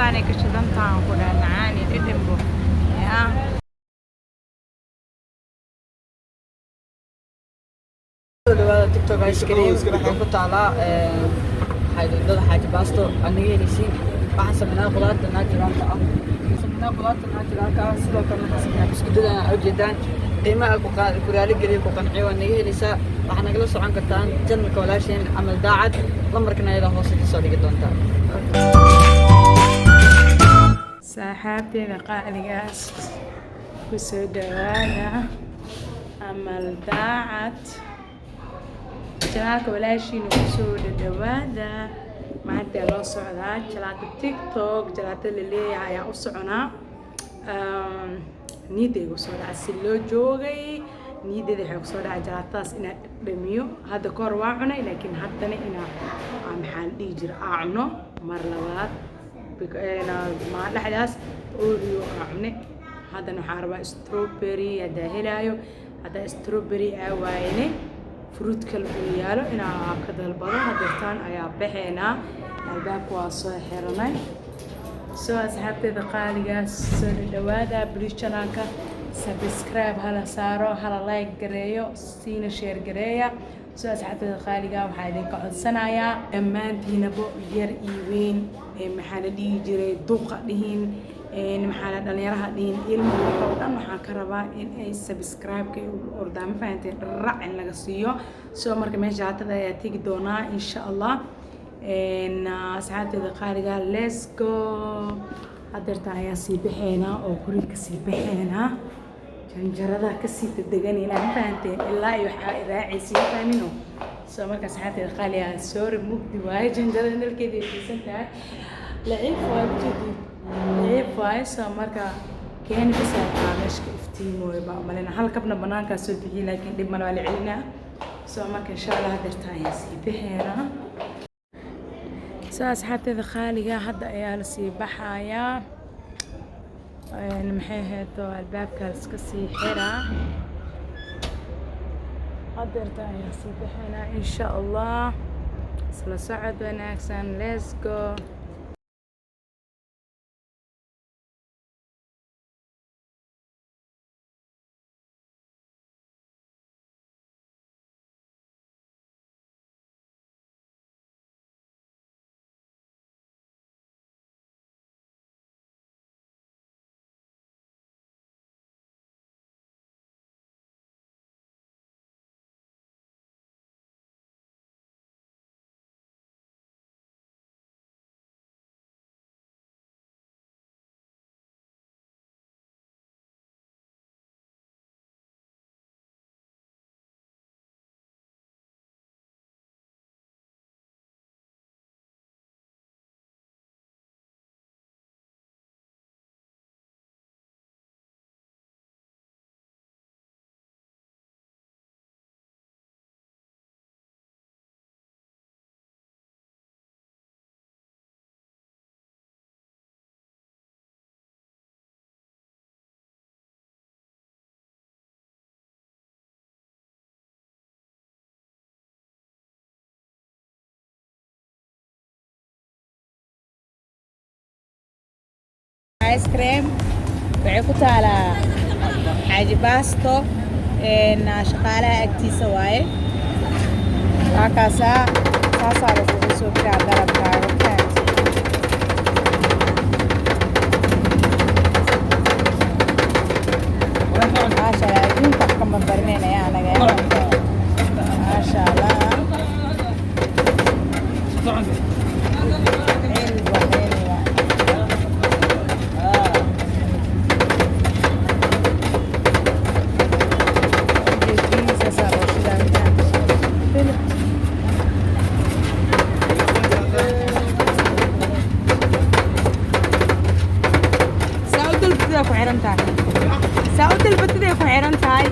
saanay ka shidan tahan ku dhahay macaan iyo dhedhenbo yaa dhawaada tiktok ice cream waxay ku taalaa xaydada xaaji baasto aniga helisiin waxaan sameynaa qudaarta naajiraanka ah sidoo kale waxaan sameynaa biskudada aan ujeedaan qiimaha ku raali geliya ku qanciyo waa naga heleysaa waxaa nagala socon kartaan janalka walaasheen camal daacad lambarkana ayadaa hoose kasoo dhigi doontaa saaxiibteeda qaaligaas ku soo dhawaada camal daacad janaalka walaashiina ku soo dhawaada maanta loo socdaa jalaata tiktok jalaata la leeyahay ayaa u soconaa niidaygu soo dhacay si loo joogay niidayda waxay ku soo dhacay jalaatadaas inaan dhamiyo hadda ka hor waa cunay laakiin haddana inaan maxaa la dhihi jira aa cuno mar labaad dhexdaas oreo aa cunay haddana waxaan rabaa strawberry haddaa helaayo haddaa strawberry aa waayane fruit kale uu yaalo inaa ka dalbado hadeertaan ayaa baxeynaa albaabka waa soo xiranay soo asxaabteeda qaaligaas soo dhawaada please channelka subscribe hala saaro hala like gareeyo siina share gareeya soo asxaabteeda qaaliga waxaa idinka codsanayaa dhammaantiinaba yar iyo weyn maxaa la dhihi jiray duqa dhihin maxaa la dhalinyaraha dhihin ilmo oo dhan waxaan ka rabaa in ay subscribe-ka ordaa ma fahanteen raac in laga siiyo soo marka meesha haatada ayaa tegi doonaa insha allah asxaabteeda qaaliga let's go hadeertaan ayaa sii baxeynaa oo guriga kasii baxeynaa janjarada kasii dedeganayna ma fahanteen ilaa iyo waxaa raacaysi fahmino soo marka asxaabteeda qaaliga sorry mugdi waaye janjarada nalkeeda ay fiisan tahay laciif waa ujeedid laciif waaye soo marka keeni kasaataa meeshka iftiimooyo baa umalina hal kabna banaankaa soo bixiyay laakiin dhib male waa la celinaa soo marka insha allah hadeertaan ayaa sii baxeynaa soo asxaabteeda qaaliga hadda ayaa la sii baxayaa maxay ahaydoo albaabka iska sii xiraa hadeerta ayaa sii baxaynaa insha allah isla socod wanaagsan let's go ice cream waxay ku taalaa xaaji baasto shaqaalaha agtiisa waaye halkaasaa saasaa lagugu soo diraa dalabkaaga maasha allah adduunka wax ka mambarinaynaya anaga maasha allah سأود البتدي يكون عيران تاي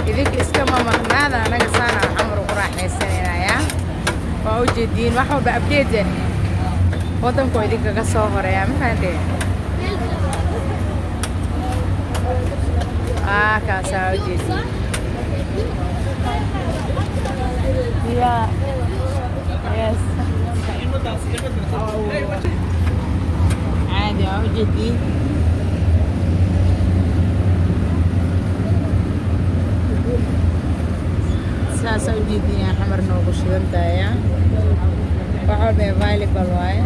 إذاك إسكما مغنادا أنا قصانا عمر وقراح يسنينا يا فأوجدين ما حول بأبديته وطنكو إذاك قصوهر يا مفهمتين kaasaa ujeedi yeah yes عادي ujeedi saasaa ujeediyaan xamar noogu shidan tahay wax walba available waaye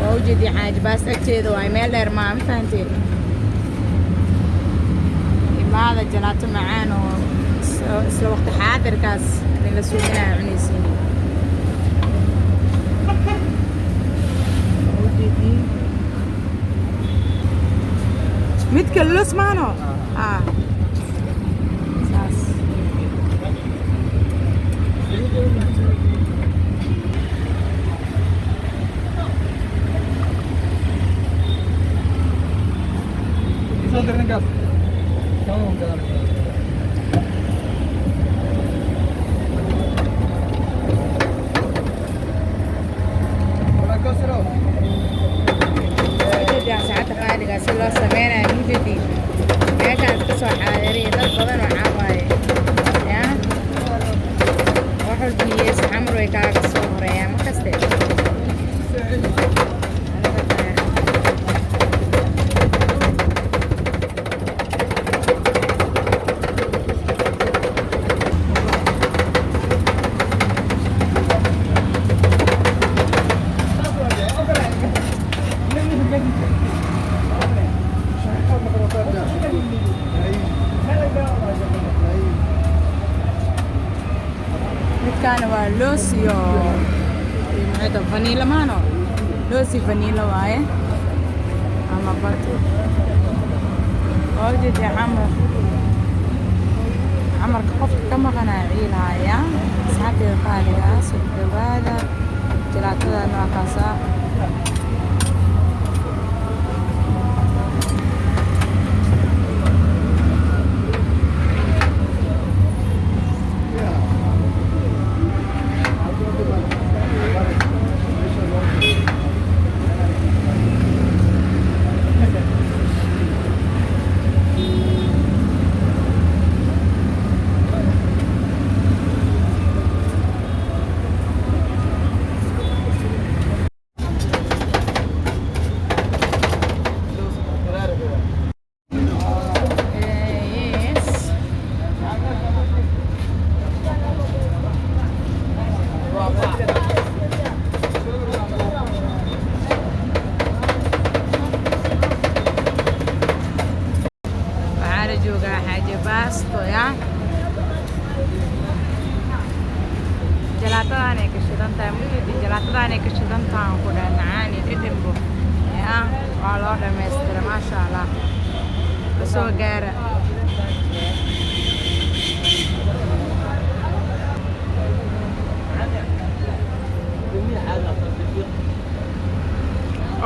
waa ujeedi xaaji baas agteeda waaye meel dheer maa ma fahanteen imaada jalaato macaan oo isla waqti xaadirkaas in la suuginaya cunaysiin ujeedi midka los maano saas saacadda qaaliga si loo sameynayo mujedi meeshaas ka soo xaadiriya dad badan oo caawaaye yaa wax walba niyeysa xamar way kaaga soo horeeyaan ma kaste midkaana waa loos iyo maxayta vanilla maano loos iyo vanilla waaye ama bato waa ujeedi camarka qofka ka maqanaa ciilhaya asxaabteeda qaaliga soo dhawaada jalaatada noocaasa joogaa xaaje baasto ya jalaatadaanay ka shidan tahay mujedi jalaatadaanay ka shidan tahay ku dhahay macaani dhidhimbo ya waa loo dhammaystira maasha allah kasoo gaara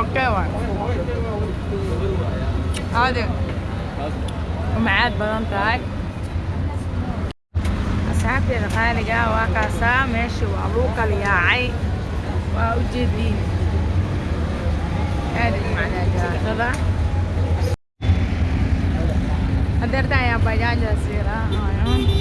okay waay هذا ومعاد بدن تاعك أصحابي الغالية وكاسا ماشي وأبوك الياعي وأوجدين هذا معنا جاهزة قدرت يا بجاجة سيرة